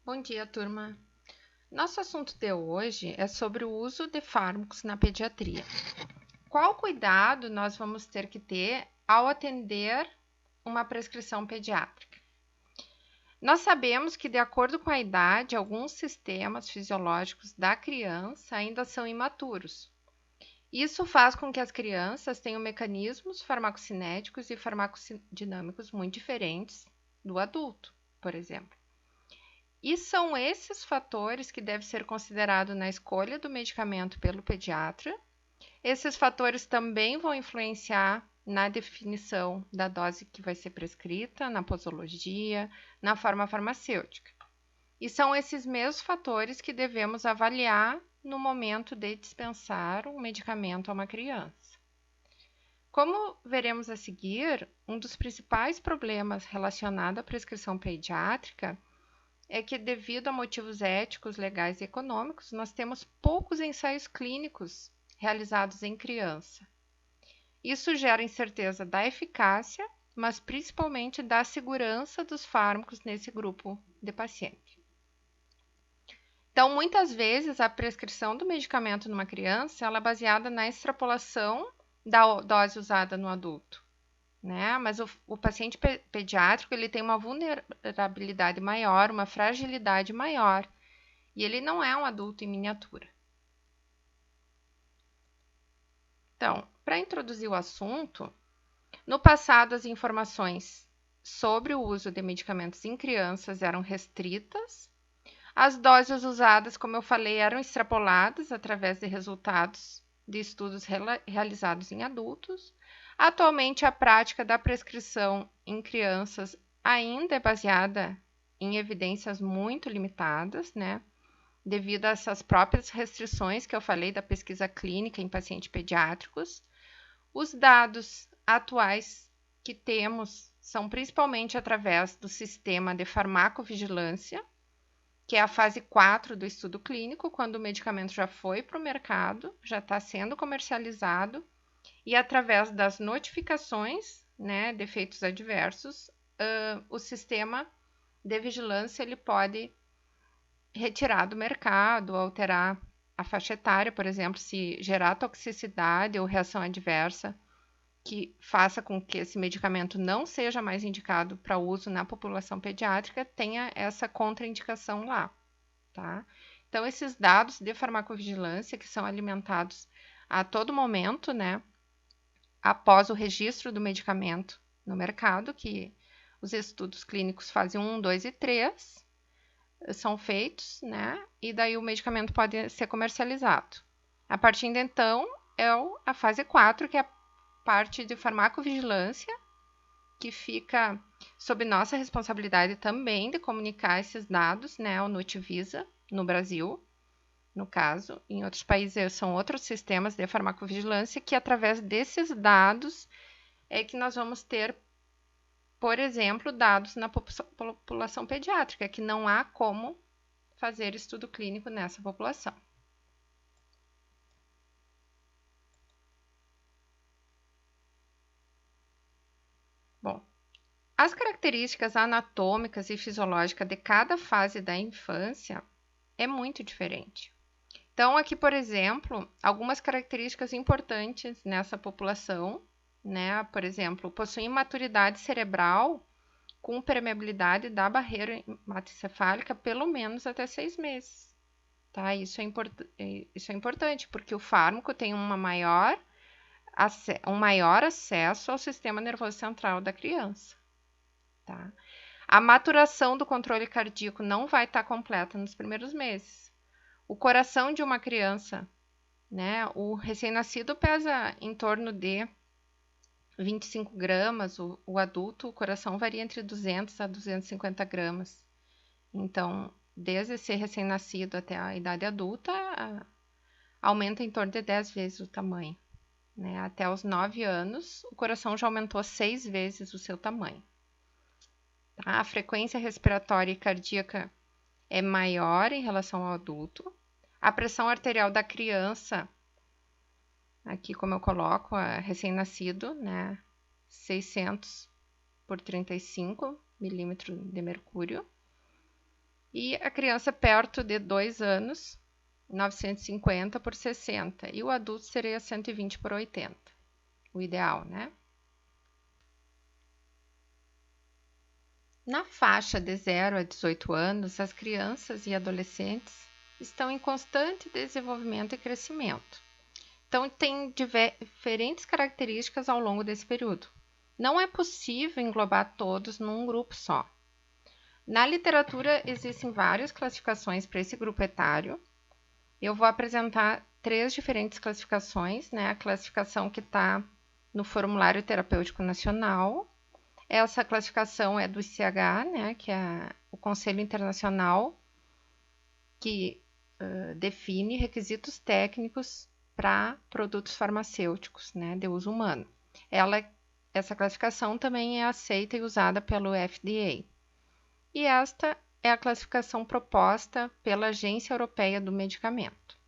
Bom dia, turma. Nosso assunto de hoje é sobre o uso de fármacos na pediatria. Qual cuidado nós vamos ter que ter ao atender uma prescrição pediátrica? Nós sabemos que, de acordo com a idade, alguns sistemas fisiológicos da criança ainda são imaturos. Isso faz com que as crianças tenham mecanismos farmacocinéticos e farmacodinâmicos muito diferentes do adulto, por exemplo. E são esses fatores que devem ser considerados na escolha do medicamento pelo pediatra. Esses fatores também vão influenciar na definição da dose que vai ser prescrita, na posologia, na forma farmacêutica. E são esses mesmos fatores que devemos avaliar no momento de dispensar um medicamento a uma criança. Como veremos a seguir, um dos principais problemas relacionados à prescrição pediátrica é que, devido a motivos éticos, legais e econômicos, nós temos poucos ensaios clínicos realizados em criança. Isso gera incerteza da eficácia, mas principalmente da segurança dos fármacos nesse grupo de paciente. Então, muitas vezes, a prescrição do medicamento numa criança ela é baseada na extrapolação da dose usada no adulto. Mas o paciente pediátrico ele tem uma vulnerabilidade maior, uma fragilidade maior, e ele não é um adulto em miniatura. Então, para introduzir o assunto, no passado as informações sobre o uso de medicamentos em crianças eram restritas, as doses usadas, como eu falei, eram extrapoladas através de resultados de estudos realizados em adultos. Atualmente, a prática da prescrição em crianças ainda é baseada em evidências muito limitadas, devido a essas próprias restrições que eu falei da pesquisa clínica em pacientes pediátricos. Os dados atuais que temos são principalmente através do sistema de farmacovigilância, que é a fase 4 do estudo clínico, quando o medicamento já foi para o mercado, já está sendo comercializado, e através das notificações, de efeitos adversos, o sistema de vigilância ele pode retirar do mercado, alterar a faixa etária, por exemplo, se gerar toxicidade ou reação adversa que faça com que esse medicamento não seja mais indicado para uso na população pediátrica, tenha essa contraindicação lá, tá? Então, esses dados de farmacovigilância que são alimentados a todo momento, após o registro do medicamento no mercado, que os estudos clínicos fase 1, 2 e 3 são feitos, e daí o medicamento pode ser comercializado. A partir de então, é a fase 4, que é a parte de farmacovigilância, que fica sob nossa responsabilidade também de comunicar esses dados, ao Nutivisa, no Brasil, no caso. Em outros países são outros sistemas de farmacovigilância que, através desses dados, é que nós vamos ter, por exemplo, dados na população pediátrica, que não há como fazer estudo clínico nessa população. Bom, as características anatômicas e fisiológicas de cada fase da infância é muito diferente. Então, aqui, por exemplo, algumas características importantes nessa população, por exemplo, possuem maturidade cerebral com permeabilidade da barreira hematoencefálica pelo menos até 6 meses. Tá? Isso é importante, porque o fármaco tem um maior acesso ao sistema nervoso central da criança. Tá? A maturação do controle cardíaco não vai estar completa nos primeiros meses. O coração de uma criança, o recém-nascido pesa em torno de 25 gramas, o adulto, o coração varia entre 200 a 250 gramas. Então, desde ser recém-nascido até a idade adulta, aumenta em torno de 10 vezes o tamanho. Até os 9 anos, o coração já aumentou 6 vezes o seu tamanho. Tá? A frequência respiratória e cardíaca é maior em relação ao adulto. A pressão arterial da criança, aqui como eu coloco, recém-nascido, 600 por 35 milímetros de mercúrio. E a criança perto de 2 anos, 950 por 60. E o adulto seria 120 por 80. O ideal, né? Na faixa de 0 a 18 anos, as crianças e adolescentes estão em constante desenvolvimento e crescimento. Então, tem diferentes características ao longo desse período. Não é possível englobar todos num grupo só. Na literatura, existem várias classificações para esse grupo etário. Eu vou apresentar 3 diferentes classificações, né? A classificação que está no Formulário Terapêutico Nacional. Essa classificação é do ICH, né? Que é o Conselho Internacional que define requisitos técnicos para produtos farmacêuticos, né, de uso humano. Essa classificação também é aceita e usada pelo FDA. E esta é a classificação proposta pela Agência Europeia do Medicamento.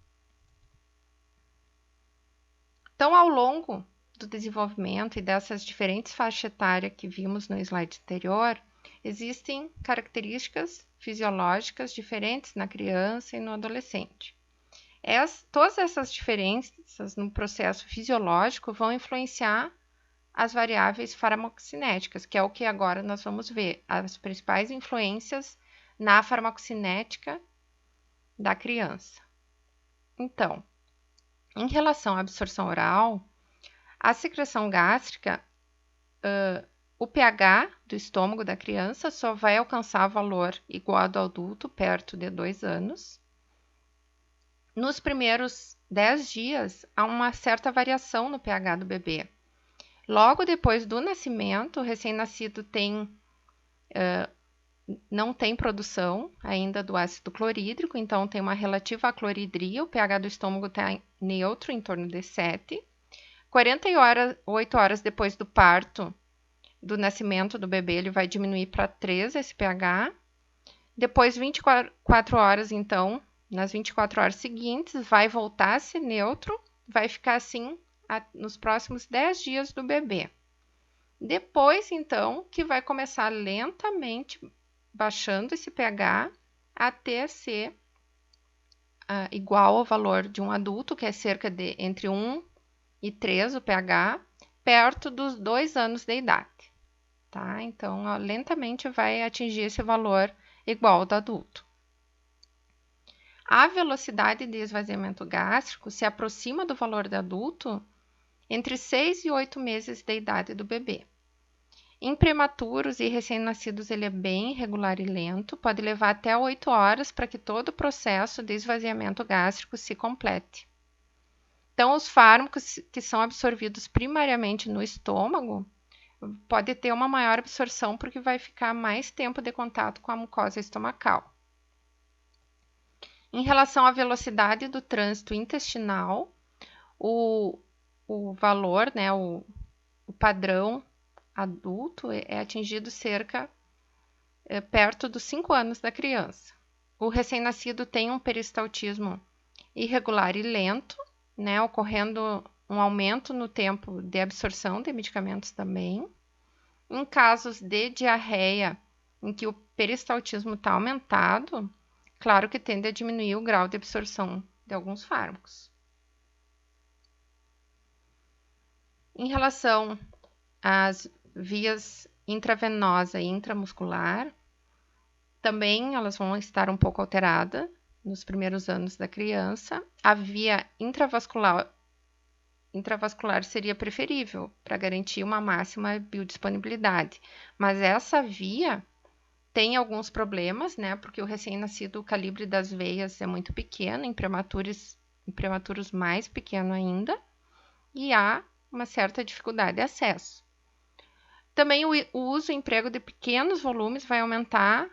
Então, ao longo do desenvolvimento e dessas diferentes faixas etárias que vimos no slide anterior, existem características fisiológicas diferentes na criança e no adolescente. Todas essas diferenças no processo fisiológico vão influenciar as variáveis farmacocinéticas, que é o que agora nós vamos ver, as principais influências na farmacocinética da criança. Então, em relação à absorção oral, a secreção gástrica, o pH do estômago da criança só vai alcançar valor igual ao do adulto perto de 2 anos. Nos primeiros 10 dias, há uma certa variação no pH do bebê. Logo depois do nascimento, o recém-nascido não tem produção ainda do ácido clorídrico, então tem uma relativa acloridria, o pH do estômago está neutro, em torno de 7. 48 horas depois do parto, do nascimento do bebê, ele vai diminuir para 3 esse pH. Depois, 24 horas, então, nas 24 horas seguintes, vai voltar a ser neutro, vai ficar assim nos próximos 10 dias do bebê. Depois, então, que vai começar lentamente baixando esse pH até ser igual ao valor de um adulto, que é cerca de entre 1 e 3 o pH, perto dos 2 anos de idade. Tá? Então, lentamente vai atingir esse valor igual ao do adulto. A velocidade de esvaziamento gástrico se aproxima do valor do adulto entre 6 e 8 meses de idade do bebê. Em prematuros e recém-nascidos ele é bem irregular e lento, pode levar até 8 horas para que todo o processo de esvaziamento gástrico se complete. Então, os fármacos que são absorvidos primariamente no estômago pode ter uma maior absorção porque vai ficar mais tempo de contato com a mucosa estomacal. Em relação à velocidade do trânsito intestinal, o valor, né, o padrão adulto é atingido perto dos 5 anos da criança. O recém-nascido tem um peristaltismo irregular e lento, né, ocorrendo um aumento no tempo de absorção de medicamentos também. Em casos de diarreia, em que o peristaltismo está aumentado, claro que tende a diminuir o grau de absorção de alguns fármacos. Em relação às vias intravenosa e intramuscular, também elas vão estar um pouco alteradas nos primeiros anos da criança. A via intravascular seria preferível para garantir uma máxima biodisponibilidade, mas essa via tem alguns problemas, né? Porque o recém-nascido, o calibre das veias é muito pequeno, em prematuros mais pequeno ainda, e há uma certa dificuldade de acesso. Também o uso e emprego de pequenos volumes vai aumentar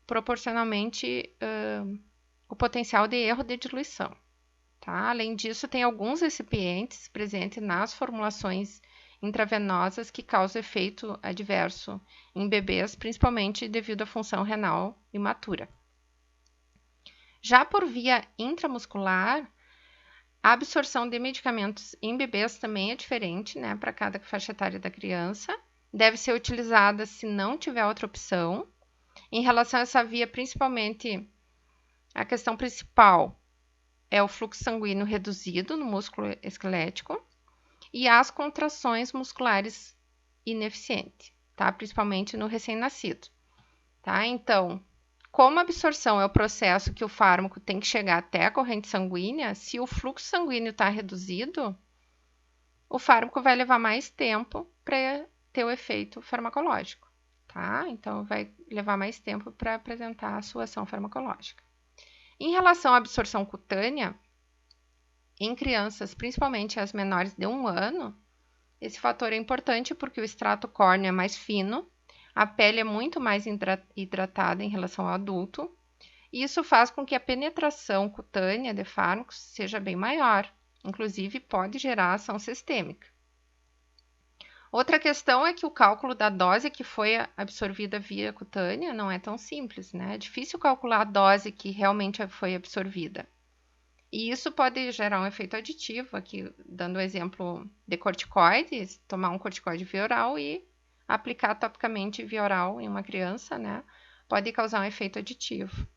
proporcionalmente o potencial de erro de diluição. Tá? Além disso, tem alguns recipientes presentes nas formulações intravenosas que causam efeito adverso em bebês, principalmente devido à função renal imatura. Já por via intramuscular, a absorção de medicamentos em bebês também é diferente, né, para cada faixa etária da criança. Deve ser utilizada se não tiver outra opção. Em relação a essa via, principalmente, a questão principal é o fluxo sanguíneo reduzido no músculo esquelético e as contrações musculares ineficientes, tá? Principalmente no recém-nascido, tá? Então, como a absorção é o processo que o fármaco tem que chegar até a corrente sanguínea, se o fluxo sanguíneo está reduzido, o fármaco vai levar mais tempo para ter o efeito farmacológico, tá? Então, vai levar mais tempo para apresentar a sua ação farmacológica. Em relação à absorção cutânea, em crianças, principalmente as menores de 1 ano, esse fator é importante porque o extrato córneo é mais fino, a pele é muito mais hidratada em relação ao adulto, e isso faz com que a penetração cutânea de fármacos seja bem maior, inclusive pode gerar ação sistêmica. Outra questão é que o cálculo da dose que foi absorvida via cutânea não é tão simples, né? É difícil calcular a dose que realmente foi absorvida. E isso pode gerar um efeito aditivo, aqui dando o exemplo de corticoides, tomar um corticoide via oral e aplicar topicamente via oral em uma criança, né? Pode causar um efeito aditivo.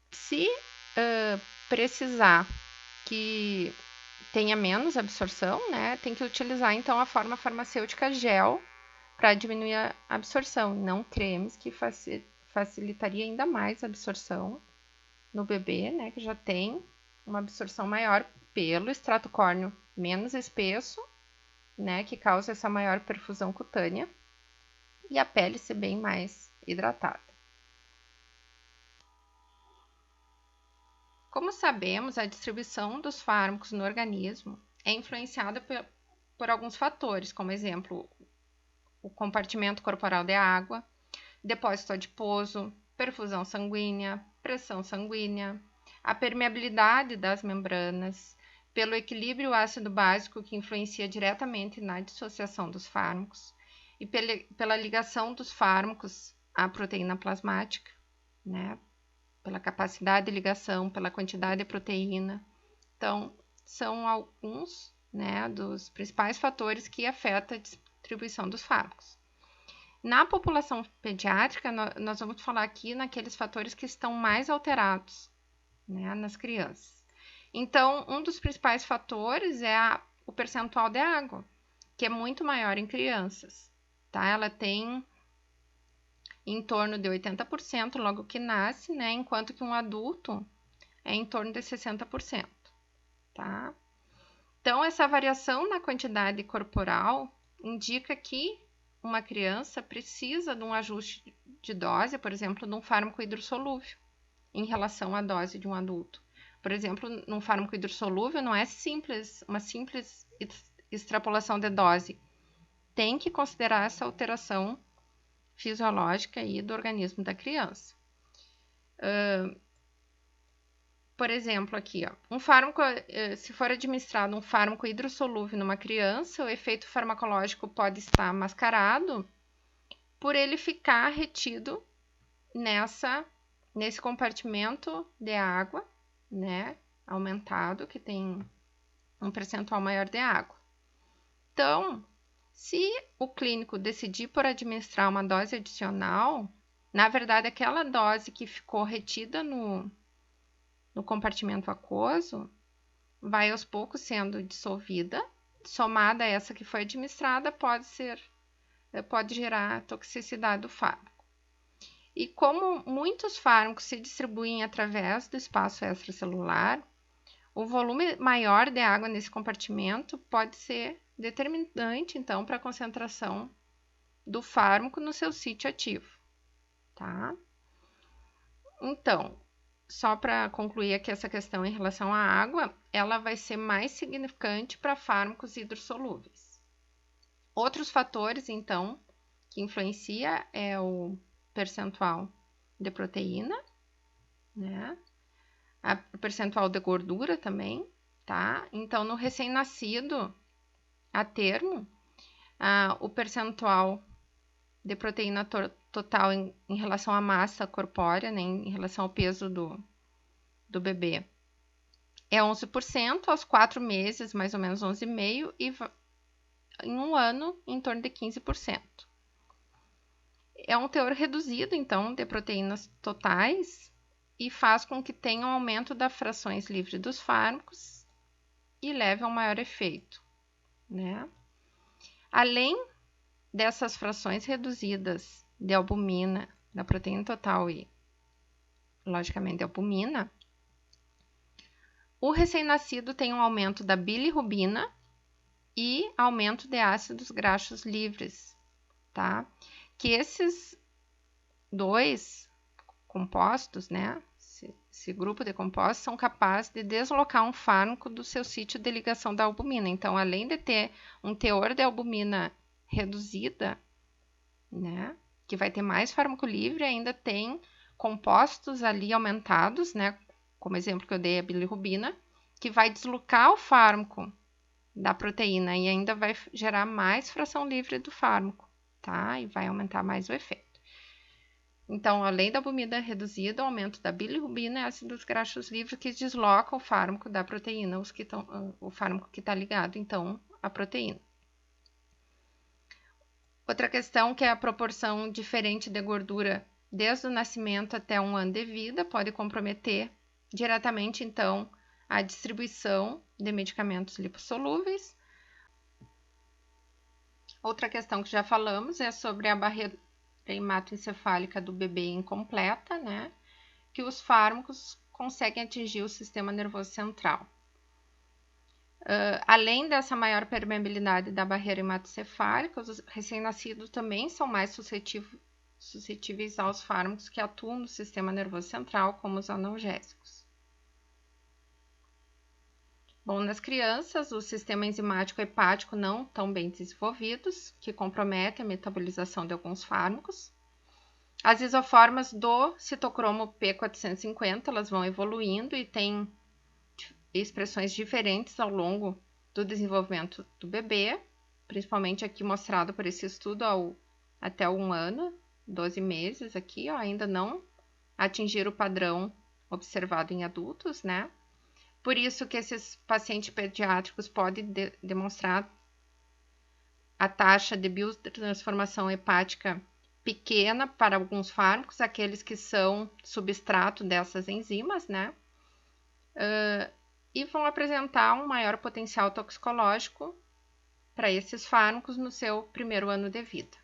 Se precisar que tenha menos absorção, né? Tem que utilizar então a forma farmacêutica gel para diminuir a absorção, não cremes, que facilitaria ainda mais a absorção no bebê, né? Que já tem uma absorção maior pelo extrato córneo menos espesso, né? Que causa essa maior perfusão cutânea e a pele ser bem mais hidratada. Como sabemos, a distribuição dos fármacos no organismo é influenciada por alguns fatores, como exemplo, o compartimento corporal de água, depósito adiposo, perfusão sanguínea, pressão sanguínea, a permeabilidade das membranas, pelo equilíbrio ácido-básico que influencia diretamente na dissociação dos fármacos e pela ligação dos fármacos à proteína plasmática, né? Pela capacidade de ligação, pela quantidade de proteína. Então, são alguns, né, dos principais fatores que afetam a distribuição dos fármacos. Na população pediátrica, nós vamos falar aqui naqueles fatores que estão mais alterados, né, nas crianças. Então, um dos principais fatores é o percentual de água, que é muito maior em crianças, tá? Ela tem em torno de 80% logo que nasce, né? Enquanto que um adulto é em torno de 60%, tá? Então, essa variação na quantidade corporal indica que uma criança precisa de um ajuste de dose, por exemplo, de um fármaco hidrossolúvel, em relação à dose de um adulto. Por exemplo, num fármaco hidrossolúvel não é uma simples extrapolação de dose. Tem que considerar essa alteração fisiológica aí do organismo da criança. Por exemplo, aqui, ó, um fármaco, se for administrado um fármaco hidrossolúvel numa criança, o efeito farmacológico pode estar mascarado por ele ficar retido nesse compartimento de água, né, aumentado, que tem um percentual maior de água. Então, se o clínico decidir por administrar uma dose adicional, na verdade, aquela dose que ficou retida no compartimento aquoso vai aos poucos sendo dissolvida, somada a essa que foi administrada, pode gerar toxicidade do fármaco. E como muitos fármacos se distribuem através do espaço extracelular, o volume maior de água nesse compartimento pode ser determinante, então, para a concentração do fármaco no seu sítio ativo, tá? Então, só para concluir aqui essa questão em relação à água, ela vai ser mais significante para fármacos hidrossolúveis. Outros fatores, então, que influencia é o percentual de proteína, né? O percentual de gordura também, tá? Então, no recém-nascido, a termo, o percentual de proteína total em relação à massa corpórea, né, em relação ao peso do bebê, é 11%, aos 4 meses, mais ou menos 11,5%, e em um ano, em torno de 15%. É um teor reduzido, então, de proteínas totais e faz com que tenha um aumento das frações livres dos fármacos e leve a um maior efeito, né? Além dessas frações reduzidas de albumina, da proteína total e, logicamente, de albumina, o recém-nascido tem um aumento da bilirrubina e aumento de ácidos graxos livres, tá? Que esses dois compostos, né? Esse grupo de compostos são capazes de deslocar um fármaco do seu sítio de ligação da albumina. Então, além de ter um teor de albumina reduzida, né? Que vai ter mais fármaco livre, ainda tem compostos ali aumentados, né? Como exemplo que eu dei, a bilirrubina, que vai deslocar o fármaco da proteína e ainda vai gerar mais fração livre do fármaco, tá? E vai aumentar mais o efeito. Então, além da albumina reduzida, o aumento da bilirrubina e ácidos graxos livres que desloca o fármaco da proteína, o fármaco que está ligado, então, à proteína. Outra questão que é a proporção diferente de gordura desde o nascimento até 1 ano de vida pode comprometer diretamente, então, a distribuição de medicamentos lipossolúveis. Outra questão que já falamos é sobre a barreira hematoencefálica do bebê incompleta, né? Que os fármacos conseguem atingir o sistema nervoso central. Além dessa maior permeabilidade da barreira hematoencefálica, os recém-nascidos também são mais suscetíveis aos fármacos que atuam no sistema nervoso central, como os analgésicos. Bom, nas crianças, o sistema enzimático hepático não tão bem desenvolvidos, que compromete a metabolização de alguns fármacos. As isoformas do citocromo P450, elas vão evoluindo e têm expressões diferentes ao longo do desenvolvimento do bebê, principalmente aqui mostrado por esse estudo até 1 ano, 12 meses aqui, ó, ainda não atingir o padrão observado em adultos, né? Por isso que esses pacientes pediátricos podem demonstrar a taxa de biotransformação hepática pequena para alguns fármacos, aqueles que são substrato dessas enzimas, né? E vão apresentar um maior potencial toxicológico para esses fármacos no seu primeiro ano de vida.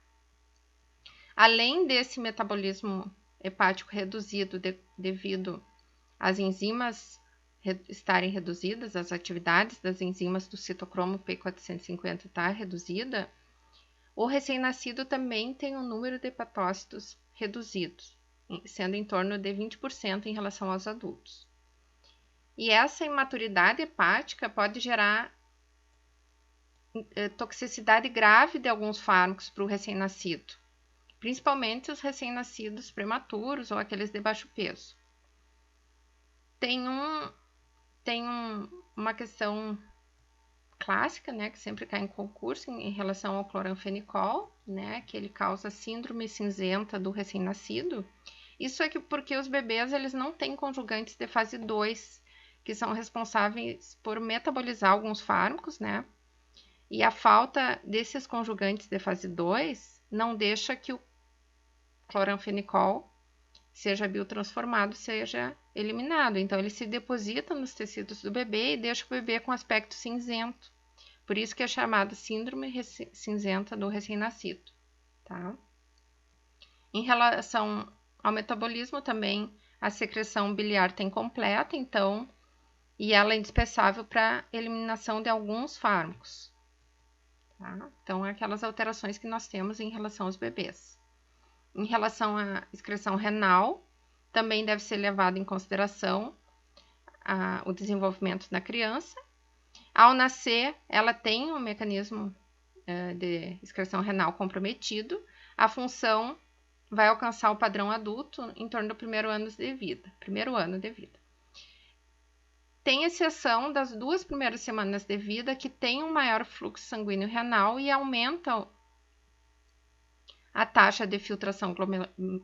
Além desse metabolismo hepático reduzido devido às enzimas estarem reduzidas, as atividades das enzimas do citocromo P450 está reduzida, o recém-nascido também tem um número de hepatócitos reduzidos, sendo em torno de 20% em relação aos adultos. E essa imaturidade hepática pode gerar toxicidade grave de alguns fármacos para o recém-nascido, principalmente os recém-nascidos prematuros ou aqueles de baixo peso. Tem uma questão clássica, né, que sempre cai em concurso em relação ao cloranfenicol, né, que ele causa síndrome cinzenta do recém-nascido. Isso é porque os bebês eles não têm conjugantes de fase 2, que são responsáveis por metabolizar alguns fármacos, né? E a falta desses conjugantes de fase 2 não deixa que o cloranfenicol seja biotransformado, seja eliminado. Então, ele se deposita nos tecidos do bebê e deixa o bebê com aspecto cinzento. Por isso que é chamada síndrome cinzenta do recém-nascido, tá? Em relação ao metabolismo também, a secreção biliar está incompleta, então, e ela é indispensável para a eliminação de alguns fármacos, tá? Então, aquelas alterações que nós temos em relação aos bebês. Em relação à excreção renal, também deve ser levado em consideração o desenvolvimento da criança. Ao nascer, ela tem um mecanismo de excreção renal comprometido. A função vai alcançar o padrão adulto em torno do primeiro ano de vida. Tem exceção das 2 primeiras semanas de vida, que tem um maior fluxo sanguíneo renal e aumenta a taxa de filtração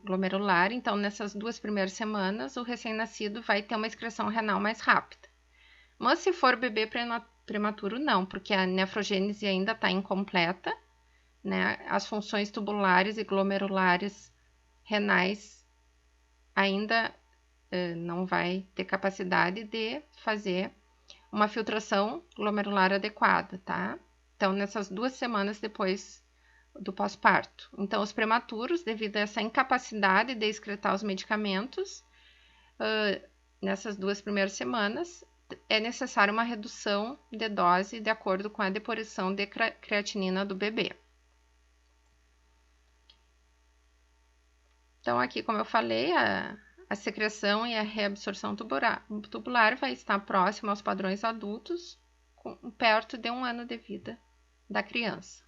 glomerular. Então, nessas 2 primeiras semanas, o recém-nascido vai ter uma excreção renal mais rápida. Mas se for bebê prematuro, não, porque a nefrogênese ainda está incompleta, né, as funções tubulares e glomerulares renais ainda não vai ter capacidade de fazer uma filtração glomerular adequada, tá? Então, nessas 2 semanas depois do pós-parto. Então, os prematuros, devido a essa incapacidade de excretar os medicamentos, nessas 2 primeiras semanas, é necessária uma redução de dose de acordo com a deposição de creatinina do bebê. Então, aqui, como eu falei, a secreção e a reabsorção tubular vai estar próxima aos padrões adultos, perto de 1 ano de vida da criança.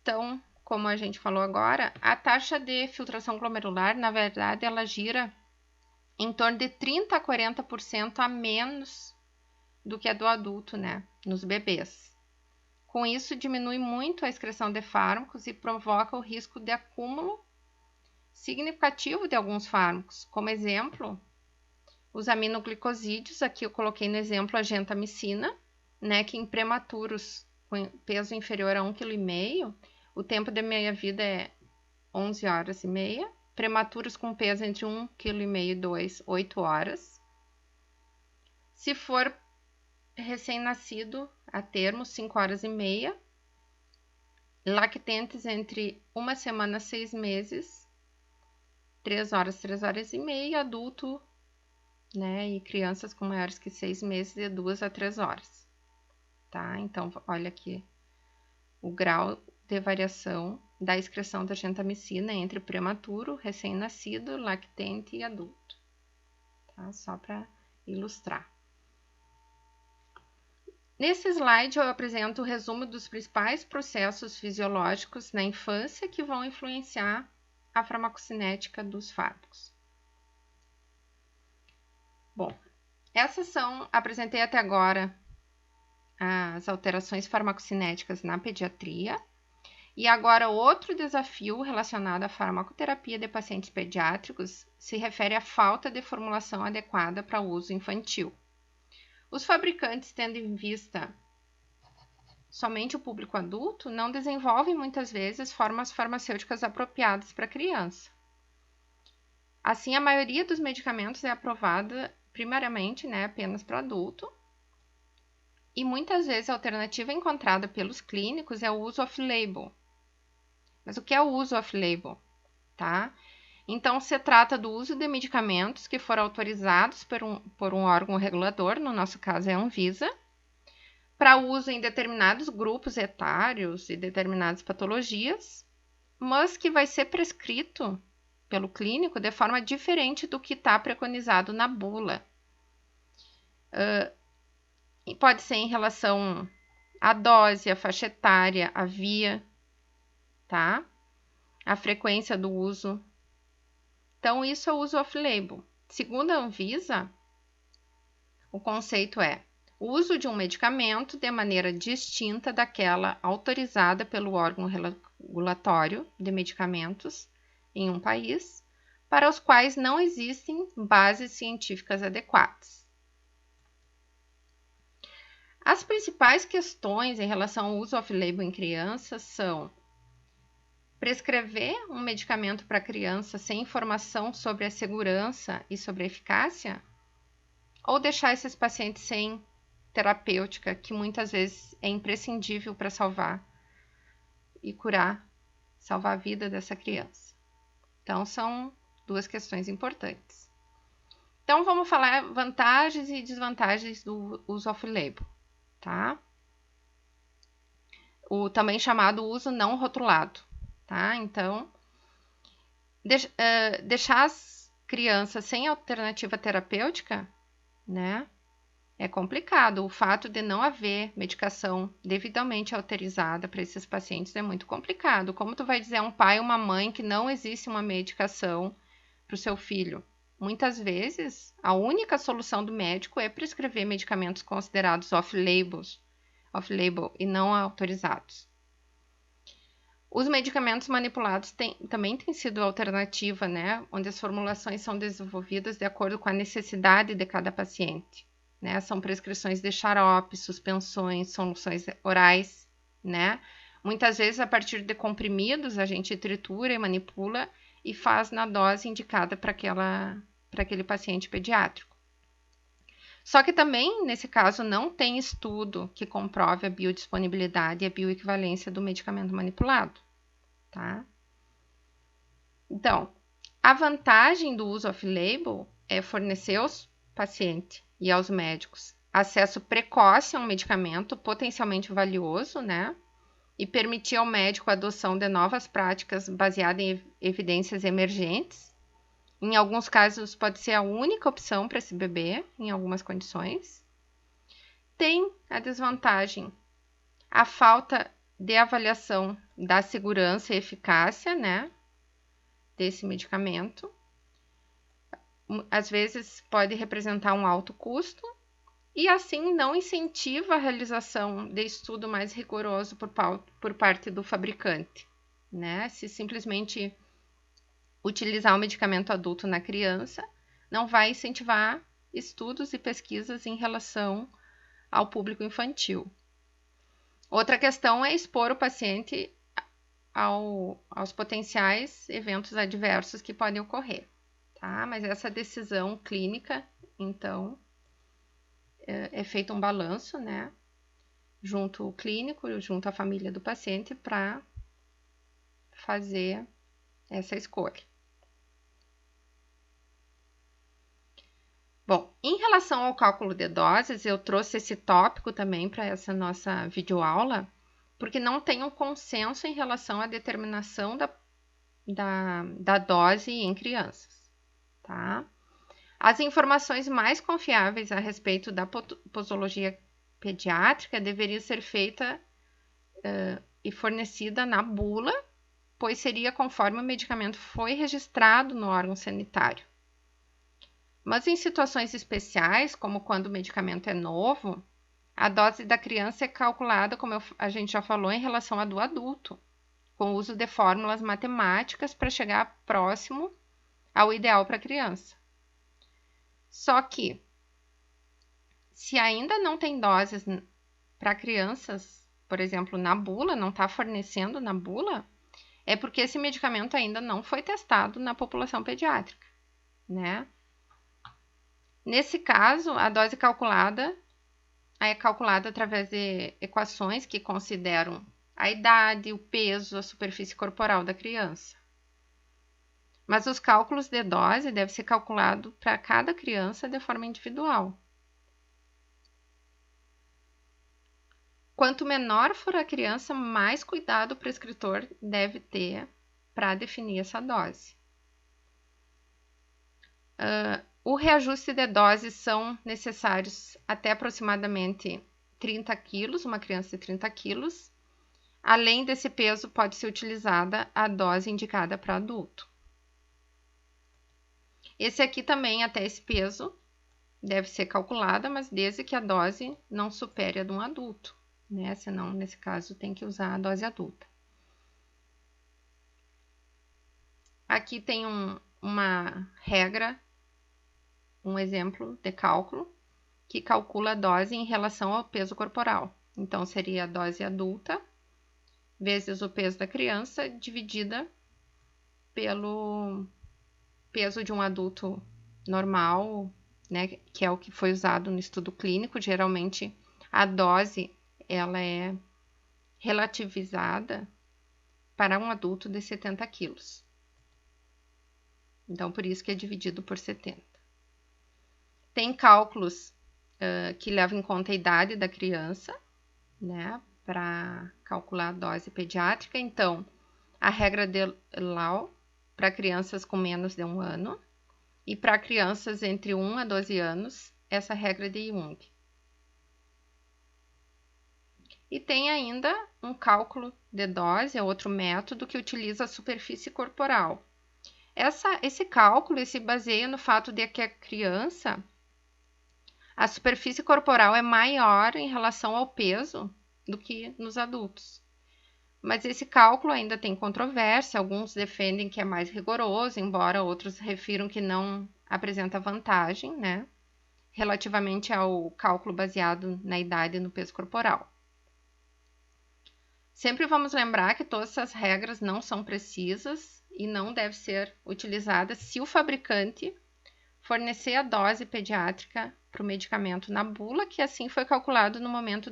Então, como a gente falou agora, a taxa de filtração glomerular, na verdade, ela gira em torno de 30% a 40% a menos do que a do adulto, né, nos bebês. Com isso, diminui muito a excreção de fármacos e provoca o risco de acúmulo significativo de alguns fármacos. Como exemplo, os aminoglicosídeos, aqui eu coloquei no exemplo a gentamicina, né, que em prematuros com peso inferior a 1,5 kg, o tempo de meia-vida é 11 horas e meia. Prematuros com peso entre 1,5 kg e 2, 8 horas. Se for recém-nascido, a termo, 5 horas e meia. Lactentes entre 1 semana a 6 meses, 3 horas e meia. Adulto, né, e crianças com maiores que 6 meses, de 2 a 3 horas. Tá? Então, olha aqui o grau de variação da excreção da gentamicina entre prematuro, recém-nascido, lactente e adulto. Tá? Só para ilustrar. Nesse slide, eu apresento o resumo dos principais processos fisiológicos na infância que vão influenciar a farmacocinética dos fármacos. Bom, apresentei até agora as alterações farmacocinéticas na pediatria. E agora, outro desafio relacionado à farmacoterapia de pacientes pediátricos se refere à falta de formulação adequada para uso infantil. Os fabricantes, tendo em vista somente o público adulto, não desenvolvem muitas vezes formas farmacêuticas apropriadas para a criança. Assim, a maioria dos medicamentos é aprovada primariamente, né, apenas para adulto. E muitas vezes a alternativa encontrada pelos clínicos é o uso off-label. Mas o que é o uso off-label? Tá? Então, se trata do uso de medicamentos que foram autorizados por um órgão regulador, no nosso caso é a Anvisa, para uso em determinados grupos etários e determinadas patologias, mas que vai ser prescrito pelo clínico de forma diferente do que está preconizado na bula. E pode ser em relação à dose, à faixa etária, à via, tá? A frequência do uso. Então, isso é o uso off-label. Segundo a Anvisa, o conceito é o uso de um medicamento de maneira distinta daquela autorizada pelo órgão regulatório de medicamentos em um país, para os quais não existem bases científicas adequadas. As principais questões em relação ao uso off-label em crianças são prescrever um medicamento para criança sem informação sobre a segurança e sobre a eficácia, ou deixar esses pacientes sem terapêutica, que muitas vezes é imprescindível para salvar a vida dessa criança. Então, são 2 questões importantes. Então, vamos falar vantagens e desvantagens do uso off-label, tá? O também chamado uso não rotulado, tá? Então, deixar as crianças sem alternativa terapêutica, né? É complicado. O fato de não haver medicação devidamente autorizada para esses pacientes é muito complicado. Como tu vai dizer a um pai ou uma mãe que não existe uma medicação para o seu filho? Muitas vezes, a única solução do médico é prescrever medicamentos considerados off-label e não autorizados. Os medicamentos manipulados também têm sido alternativa, né? Onde as formulações são desenvolvidas de acordo com a necessidade de cada paciente. né? São prescrições de xarope, suspensões, soluções orais, né? Muitas vezes, a partir de comprimidos, a gente tritura e manipula e faz na dose indicada para aquele paciente pediátrico. Só que também, nesse caso, não tem estudo que comprove a biodisponibilidade e a bioequivalência do medicamento manipulado, tá? Então, a vantagem do uso off-label é fornecer aos pacientes e aos médicos acesso precoce a um medicamento potencialmente valioso, né? E permitir ao médico a adoção de novas práticas baseadas em evidências emergentes. Em alguns casos, pode ser a única opção para esse bebê, em algumas condições. Tem a desvantagem, a falta de avaliação da segurança e eficácia, né, desse medicamento. Às vezes, pode representar um alto custo e, assim, não incentiva a realização de estudo mais rigoroso por parte do fabricante, né? Se simplesmente utilizar o medicamento adulto na criança, não vai incentivar estudos e pesquisas em relação ao público infantil. Outra questão é expor o paciente aos potenciais eventos adversos que podem ocorrer, tá? Mas essa decisão clínica, então, é feito um balanço, né? Junto ao clínico, junto à família do paciente, para fazer essa escolha. Bom, em relação ao cálculo de doses, eu trouxe esse tópico também para essa nossa videoaula, porque não tem um consenso em relação à determinação da dose em crianças, tá? As informações mais confiáveis a respeito da posologia pediátrica deveriam ser feita e fornecida na bula, pois seria conforme o medicamento foi registrado no órgão sanitário. Mas em situações especiais, como quando o medicamento é novo, a dose da criança é calculada, como a gente já falou, em relação à do adulto, com o uso de fórmulas matemáticas para chegar próximo ao ideal para a criança. Só que, se ainda não tem doses para crianças, por exemplo, na bula, não está fornecendo na bula, é porque esse medicamento ainda não foi testado na população pediátrica, né? Nesse caso, a dose calculada é calculada através de equações que consideram a idade, o peso, a superfície corporal da criança. Mas os cálculos de dose devem ser calculados para cada criança de forma individual. Quanto menor for a criança, mais cuidado o prescritor deve ter para definir essa dose. O reajuste de doses são necessários até aproximadamente 30 quilos, uma criança de 30 quilos. Além desse peso, pode ser utilizada a dose indicada para adulto. Esse aqui também, até esse peso, deve ser calculada, mas desde que a dose não supere a de um adulto, né? Senão, nesse caso, tem que usar a dose adulta. Aqui tem uma regra, um exemplo de cálculo, que calcula a dose em relação ao peso corporal. Então, seria a dose adulta vezes o peso da criança, dividida pelo peso de um adulto normal, né, que é o que foi usado no estudo clínico. Geralmente, a dose ela é relativizada para um adulto de 70 quilos. Então, por isso que é dividido por 70. Tem cálculos que levam em conta a idade da criança, né, para calcular a dose pediátrica. Então, a regra de Lau para crianças com menos de 1 ano e para crianças entre 1 a 12 anos, essa regra de Jung. E tem ainda um cálculo de dose, é outro método que utiliza a superfície corporal. Esse cálculo se baseia no fato de que a criança, a superfície corporal é maior em relação ao peso do que nos adultos. Mas esse cálculo ainda tem controvérsia, alguns defendem que é mais rigoroso, embora outros refiram que não apresenta vantagem, né, relativamente ao cálculo baseado na idade e no peso corporal. Sempre vamos lembrar que todas essas regras não são precisas e não devem ser utilizadas se o fabricante fornecer a dose pediátrica para o medicamento na bula, que assim foi calculado no momento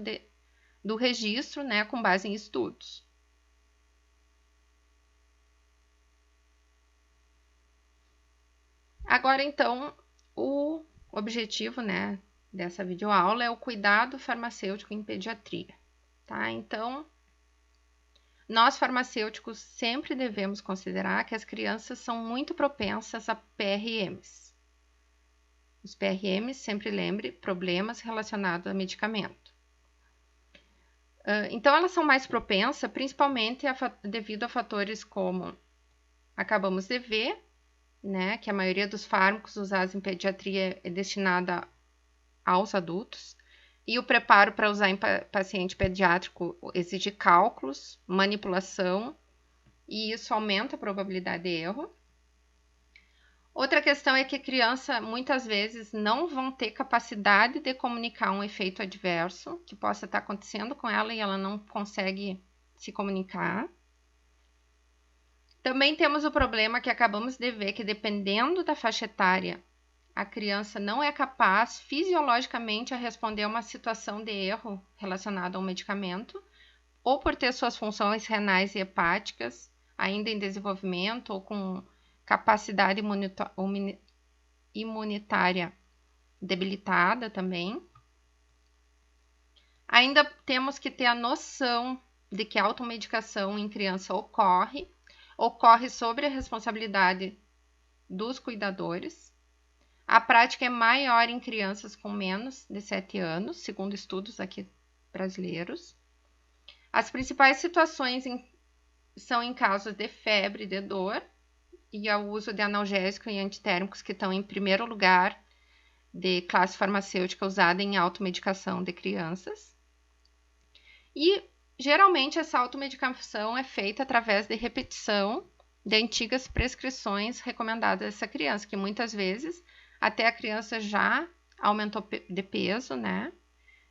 do registro, né, com base em estudos. Agora, então, o objetivo, né, dessa videoaula é o cuidado farmacêutico em pediatria, tá? Então, nós farmacêuticos sempre devemos considerar que as crianças são muito propensas a PRMs. Os PRMs, sempre lembre, problemas relacionados a medicamento. Então, elas são mais propensas, principalmente devido a fatores como acabamos de ver, né, que a maioria dos fármacos usados em pediatria é destinada aos adultos, e o preparo para usar em paciente pediátrico exige cálculos, manipulação, e isso aumenta a probabilidade de erro. Outra questão é que a criança muitas vezes não vão ter capacidade de comunicar um efeito adverso que possa estar acontecendo com ela e ela não consegue se comunicar. Também temos o problema que acabamos de ver que dependendo da faixa etária, a criança não é capaz fisiologicamente a responder a uma situação de erro relacionada ao medicamento, ou por ter suas funções renais e hepáticas ainda em desenvolvimento ou com capacidade imunitária debilitada também. Ainda temos que ter a noção de que a automedicação em criança ocorre sobre a responsabilidade dos cuidadores. A prática é maior em crianças com menos de 7 anos, segundo estudos aqui brasileiros. As principais situações são em casos de febre e de dor, e ao uso de analgésicos e antitérmicos que estão em primeiro lugar de classe farmacêutica usada em automedicação de crianças. E geralmente essa automedicação é feita através de repetição de antigas prescrições recomendadas a essa criança, que muitas vezes até a criança já aumentou de peso, né?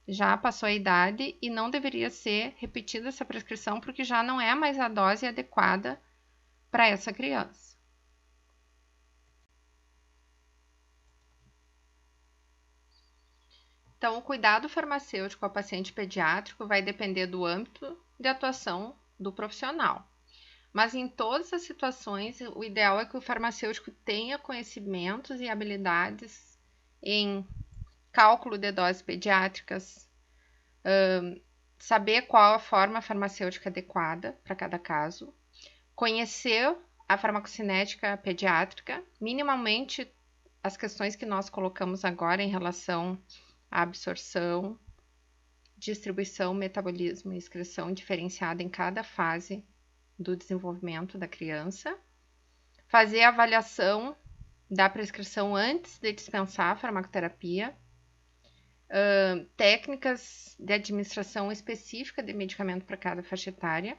Já passou a idade e não deveria ser repetida essa prescrição porque já não é mais a dose adequada para essa criança. Então, o cuidado farmacêutico ao paciente pediátrico vai depender do âmbito de atuação do profissional. Mas em todas as situações, o ideal é que o farmacêutico tenha conhecimentos e habilidades em cálculo de doses pediátricas, saber qual a forma farmacêutica adequada para cada caso, conhecer a farmacocinética pediátrica, minimamente as questões que nós colocamos agora em relação à absorção, distribuição, metabolismo e excreção diferenciada em cada fase do desenvolvimento da criança, fazer a avaliação da prescrição antes de dispensar a farmacoterapia, técnicas de administração específica de medicamento para cada faixa etária,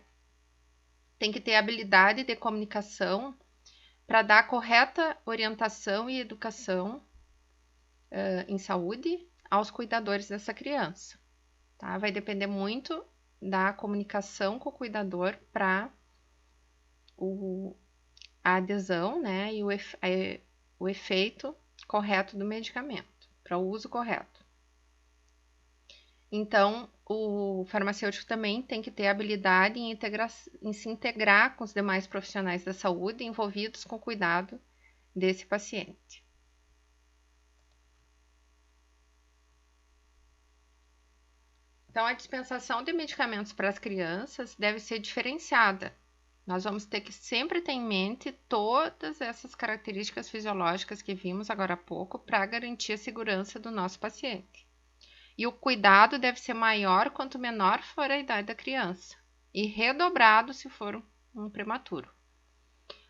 tem que ter habilidade de comunicação para dar a correta orientação e educação em saúde aos cuidadores dessa criança. Tá? Vai depender muito da comunicação com o cuidador para a adesão, né, e o efeito correto do medicamento, para o uso correto. Então, o farmacêutico também tem que ter habilidade em se integrar com os demais profissionais da saúde envolvidos com o cuidado desse paciente. Então, a dispensação de medicamentos para as crianças deve ser diferenciada. Nós vamos ter que sempre ter em mente todas essas características fisiológicas que vimos agora há pouco para garantir a segurança do nosso paciente. E o cuidado deve ser maior quanto menor for a idade da criança e redobrado se for um prematuro.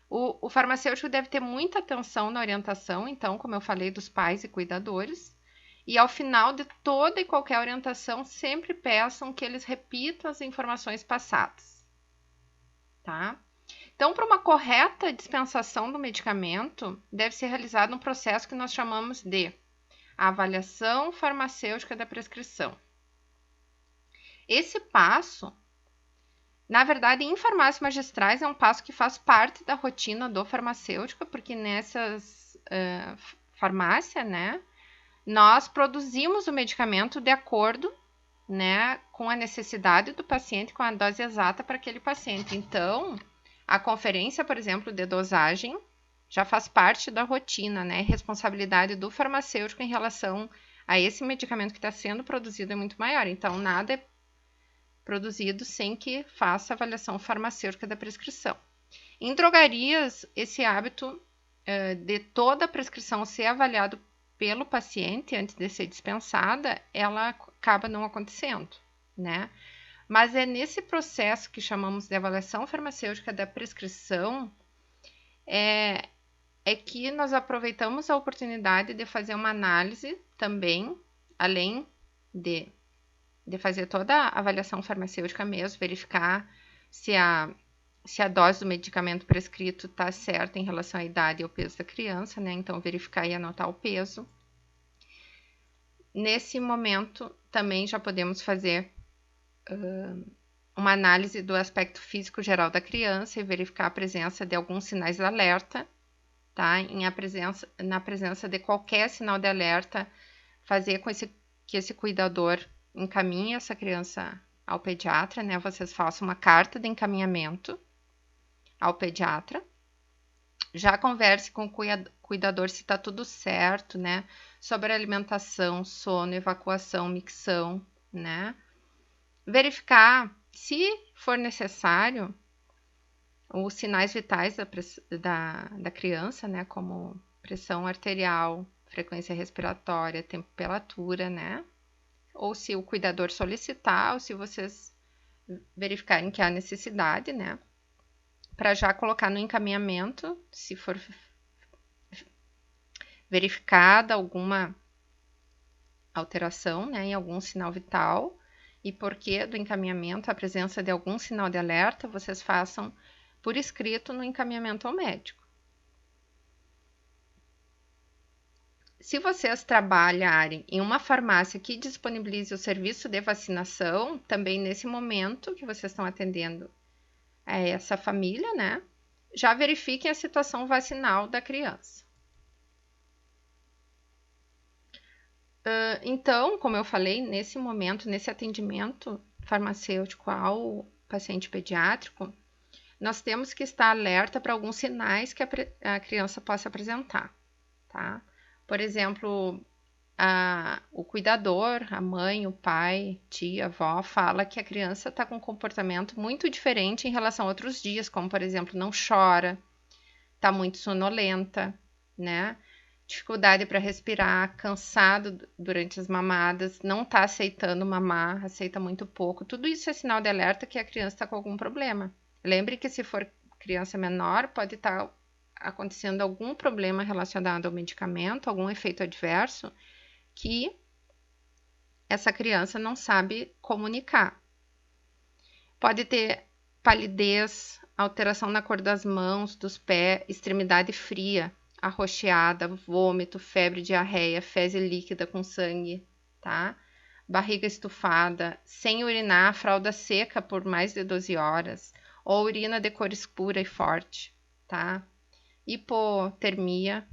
O farmacêutico deve ter muita atenção na orientação, então, como eu falei, dos pais e cuidadores. E ao final de toda e qualquer orientação, sempre peçam que eles repitam as informações passadas. Tá? Então, para uma correta dispensação do medicamento, deve ser realizado um processo que nós chamamos de a avaliação farmacêutica da prescrição. Esse passo, na verdade, em farmácias magistrais, é um passo que faz parte da rotina do farmacêutico, porque nessas farmácias, né, nós produzimos o medicamento de acordo, né, com a necessidade do paciente, com a dose exata para aquele paciente. Então, a conferência, por exemplo, de dosagem já faz parte da rotina, né? Responsabilidade do farmacêutico em relação a esse medicamento que está sendo produzido é muito maior. Então, nada é produzido sem que faça avaliação farmacêutica da prescrição. Em drogarias, esse hábito de toda a prescrição ser avaliado pelo paciente antes de ser dispensada, ela acaba não acontecendo, né? Mas é nesse processo que chamamos de avaliação farmacêutica da prescrição é que nós aproveitamos a oportunidade de fazer uma análise também, além de fazer toda a avaliação farmacêutica mesmo, verificar se a dose do medicamento prescrito está certa em relação à idade e ao peso da criança, né? Então, verificar e anotar o peso. Nesse momento, também já podemos fazer uma análise do aspecto físico geral da criança e verificar a presença de alguns sinais de alerta, tá? Na presença de qualquer sinal de alerta, fazer com que esse cuidador encaminhe essa criança ao pediatra, né? Vocês façam uma carta de encaminhamento ao pediatra. Já converse com o cuidador se está tudo certo, né? Sobre alimentação, sono, evacuação, micção, né? Verificar, se for necessário, os sinais vitais da criança, né? Como pressão arterial, frequência respiratória, temperatura, né? Ou se o cuidador solicitar, ou se vocês verificarem que há necessidade, né? Para já colocar no encaminhamento, se for verificada alguma alteração, né, em algum sinal vital, e porquê do encaminhamento, a presença de algum sinal de alerta, vocês façam por escrito no encaminhamento ao médico. Se vocês trabalharem em uma farmácia que disponibilize o serviço de vacinação, também nesse momento que vocês estão atendendo a essa família, né, já verifiquem a situação vacinal da criança. Então, como eu falei, nesse momento, nesse atendimento farmacêutico ao paciente pediátrico, nós temos que estar alerta para alguns sinais que a criança possa apresentar, tá? Por exemplo, o cuidador, a mãe, o pai, tia, avó, fala que a criança está com um comportamento muito diferente em relação a outros dias, como, por exemplo, não chora, está muito sonolenta, né? Dificuldade para respirar, cansado durante as mamadas, não está aceitando mamar, aceita muito pouco. Tudo isso é sinal de alerta que a criança está com algum problema. Lembre que se for criança menor, pode estar acontecendo algum problema relacionado ao medicamento, algum efeito adverso que essa criança não sabe comunicar. Pode ter palidez, alteração na cor das mãos, dos pés, extremidade fria, arroxeada, vômito, febre, diarreia, fezes líquida com sangue, tá? Barriga estufada, sem urinar, fralda seca por mais de 12 horas, ou urina de cor escura e forte, tá? Hipotermia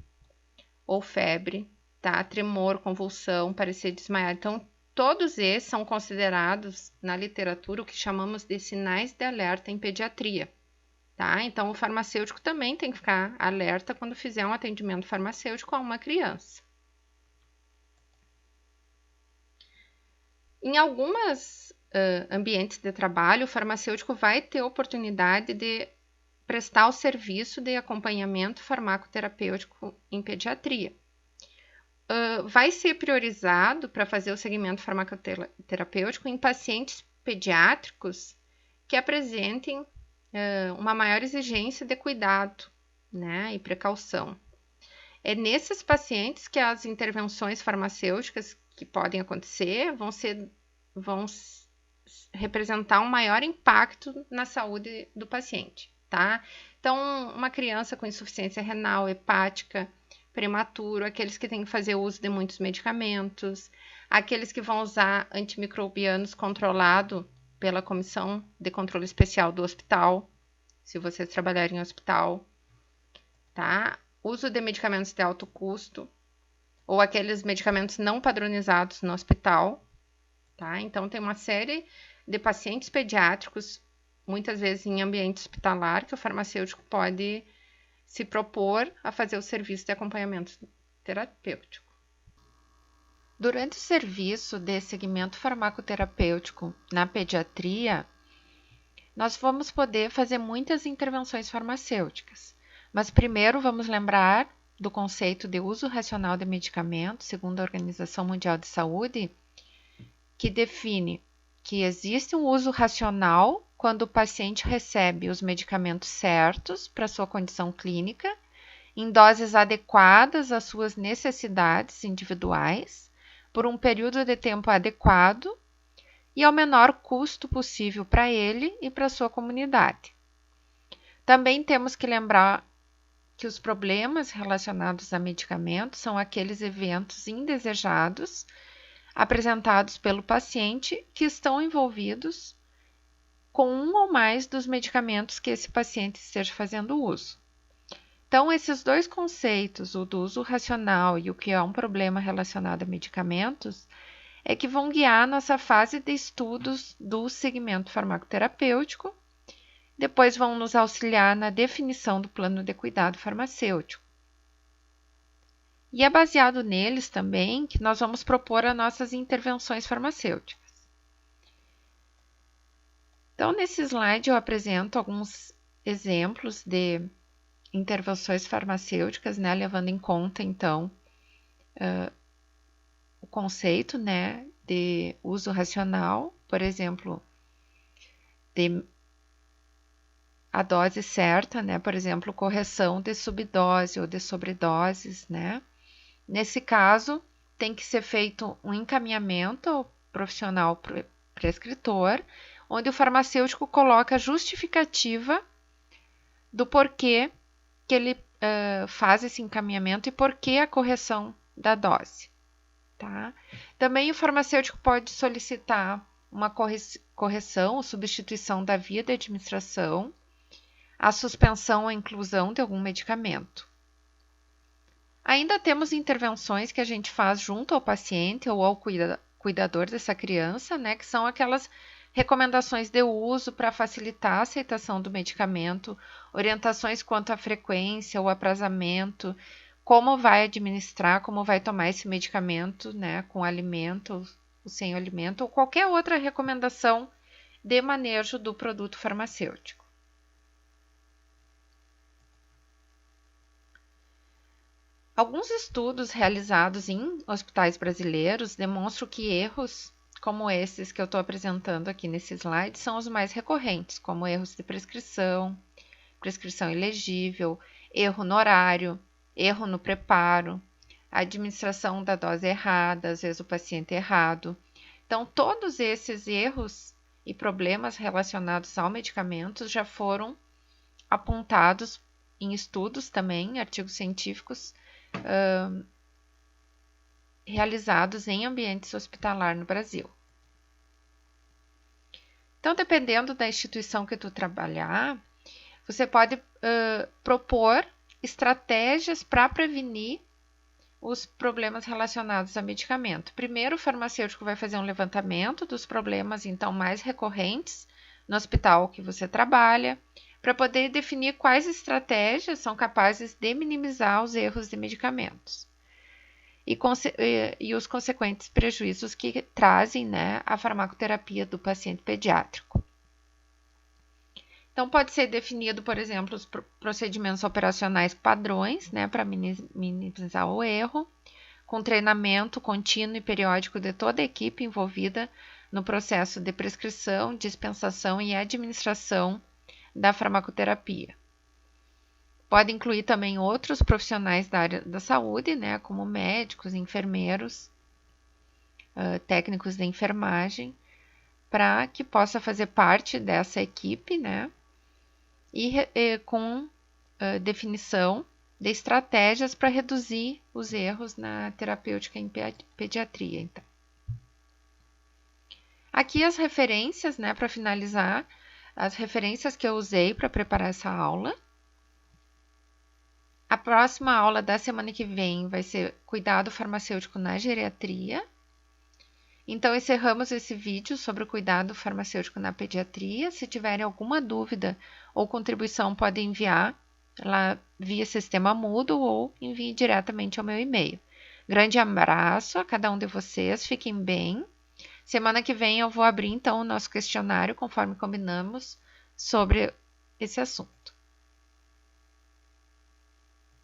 ou febre, tá? Tremor, convulsão, parecer desmaiado. Então, todos esses são considerados na literatura o que chamamos de sinais de alerta em pediatria. Tá? Então, o farmacêutico também tem que ficar alerta quando fizer um atendimento farmacêutico a uma criança. Em alguns ambientes de trabalho, o farmacêutico vai ter oportunidade de prestar o serviço de acompanhamento farmacoterapêutico em pediatria. Vai ser priorizado para fazer o segmento farmacoterapêutico em pacientes pediátricos que apresentem uma maior exigência de cuidado, né, e precaução. É nesses pacientes que as intervenções farmacêuticas que podem acontecer vão representar um maior impacto na saúde do paciente, tá? Então, uma criança com insuficiência renal, hepática, prematuro, aqueles que têm que fazer uso de muitos medicamentos, aqueles que vão usar antimicrobianos controlado pela Comissão de Controle Especial do hospital, se vocês trabalharem em hospital, tá? Uso de medicamentos de alto custo, ou aqueles medicamentos não padronizados no hospital, tá? Então, tem uma série de pacientes pediátricos, muitas vezes em ambiente hospitalar, que o farmacêutico pode se propor a fazer o serviço de acompanhamento terapêutico. Durante o serviço de segmento farmacoterapêutico na pediatria, nós vamos poder fazer muitas intervenções farmacêuticas, mas primeiro vamos lembrar do conceito de uso racional de medicamentos, segundo a Organização Mundial de Saúde, que define que existe um uso racional quando o paciente recebe os medicamentos certos para sua condição clínica, em doses adequadas às suas necessidades individuais, por um período de tempo adequado e ao menor custo possível para ele e para sua comunidade. Também temos que lembrar que os problemas relacionados a medicamentos são aqueles eventos indesejados apresentados pelo paciente que estão envolvidos com um ou mais dos medicamentos que esse paciente esteja fazendo uso. Então, esses dois conceitos, o do uso racional e o que é um problema relacionado a medicamentos, é que vão guiar nossa fase de estudos do segmento farmacoterapêutico, depois vão nos auxiliar na definição do plano de cuidado farmacêutico. E é baseado neles também que nós vamos propor as nossas intervenções farmacêuticas. Então, nesse slide eu apresento alguns exemplos de intervenções farmacêuticas, né, levando em conta, então, o conceito, né, de uso racional, por exemplo, de a dose certa, né, por exemplo, correção de subdose ou de sobredoses, né. Nesse caso, tem que ser feito um encaminhamento ao profissional prescritor, onde o farmacêutico coloca a justificativa do porquê que ele faz esse encaminhamento e porquê a correção da dose. Tá? Também o farmacêutico pode solicitar uma correção ou substituição da via de administração, a suspensão ou inclusão de algum medicamento. Ainda temos intervenções que a gente faz junto ao paciente ou ao cuidador dessa criança, né, que são aquelas recomendações de uso para facilitar a aceitação do medicamento, orientações quanto à frequência ou aprazamento, como vai administrar, como vai tomar esse medicamento, né, com alimento ou sem alimento, ou qualquer outra recomendação de manejo do produto farmacêutico. Alguns estudos realizados em hospitais brasileiros demonstram que erros como esses que eu estou apresentando aqui nesse slide são os mais recorrentes, como erros de prescrição, prescrição ilegível, erro no horário, erro no preparo, administração da dose errada, às vezes o paciente errado. Então, todos esses erros e problemas relacionados ao medicamento já foram apontados em estudos também, artigos científicos, realizados em ambientes hospitalar no Brasil. Então, dependendo da instituição que tu trabalhar, você pode propor estratégias para prevenir os problemas relacionados a medicamento. Primeiro, o farmacêutico vai fazer um levantamento dos problemas, então, mais recorrentes no hospital que você trabalha, para poder definir quais estratégias são capazes de minimizar os erros de medicamentos e os consequentes prejuízos que trazem, né, a farmacoterapia do paciente pediátrico. Então, pode ser definido, por exemplo, os procedimentos operacionais padrões, né, para minimizar o erro, com treinamento contínuo e periódico de toda a equipe envolvida no processo de prescrição, dispensação e administração da farmacoterapia. Pode incluir também outros profissionais da área da saúde, né, como médicos, enfermeiros, técnicos de enfermagem, para que possa fazer parte dessa equipe, né, e com definição de estratégias para reduzir os erros na terapêutica em pediatria. Então, aqui as referências, né, para finalizar, as referências que eu usei para preparar essa aula. A próxima aula da semana que vem vai ser cuidado farmacêutico na geriatria. Então, encerramos esse vídeo sobre o cuidado farmacêutico na pediatria. Se tiverem alguma dúvida ou contribuição, podem enviar lá via sistema Moodle ou envie diretamente ao meu e-mail. Grande abraço a cada um de vocês, fiquem bem. Semana que vem eu vou abrir então o nosso questionário, conforme combinamos, sobre esse assunto.